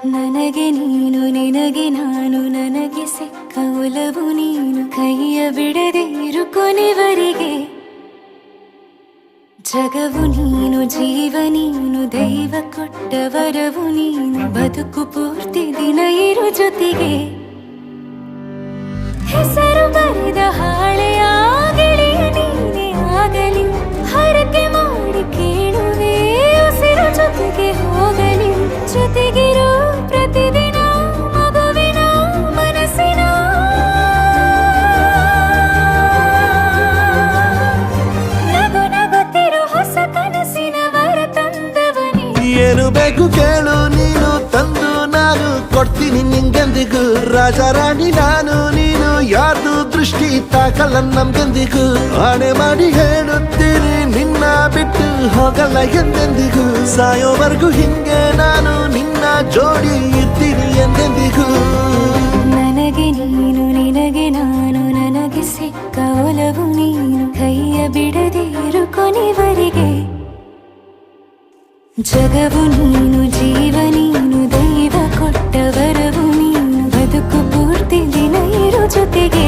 ನನಗೆ ನೀನು ನಿನಗೆ ನಾನು ನನಗೆ ಸಿಕ್ಕ ಒಲವು ನೀನು ಕೈಯ ಬಿಡದೆ ಇರು ಕೊನೆವರೆಗೆ ಜಗವು ನೀನು ಜೀವ ನೀನು ದೈವ ಕೊಟ್ಟ ವರವು ನೀನು ಬದುಕು ಪೂರ್ತಿ ದಿನ ಇರು ಜೊತೆಗೆ ಹೆಸರು ಬರೆದ ಹಾಳೆಯ ಗೆಳೆಯ ನೀನೇ ಆಗಲಿ ಹರಕೆ ಮಾಡಿ ಕೇಳುವೆ ಉಸಿರು ಜೊತೆಗೆ ಹೋಗಲಿ ಜೊತೆಗಿರೋ ಪ್ರತಿದಿನ ಮಗುವಿನ ಮನಸ್ಸಿನ ನಗು ನಗುತ್ತಿರೋ ಹೊಸ ಕನಸಿನ ವರ ತಂದವನೇ ಏನು ಬೇಕು ಕೇಳು ನೀನು ತಂದು ನಾನು ಕೊಡ್ತೀನಿ ನಿಂಗೆಂದಿಗೂ ರಾಜ ರಾಣಿ ನಾನು ನೀನು ಯಾರ್ದು ದೃಷ್ಟಿ ತಾಕಲ್ಲ ನಮ್ಗೆಂದಿಗೂ ಆಣೆ ಮಾಡಿ ಹೇಳುತ್ತೀನಿ ನಿನ್ನ ಬಿಟ್ಟು ಹೋಗಲ್ಲ ಎಂದೆಂದಿಗೂ ಸಾಯೋವರೆಗೂ ಹಿಂಗೆ ನಾನು ನಿನ್ನ ಜೋಡಿ ಇರ್ತೀನಿ ಎಂದೆಂದಿಗೂ ನನಗೆ ನೀನು ನಿನಗೆ ನಾನು ನನಗೆ ಸಿಕ್ಕ ಒಲವು ನೀನು ಕೈಯ ಬಿಡದೆ ಇರು ಕೊನೆವರೆಗೆ ಜಗವು ನೀನು ಜೀವ ನೀನು ದೈವ ಕೊಟ್ಟ ವರವು ನೀನು ಬದುಕು ಪೂರ್ತಿ ದಿನ ಇರು ಜೊತೆಗೆ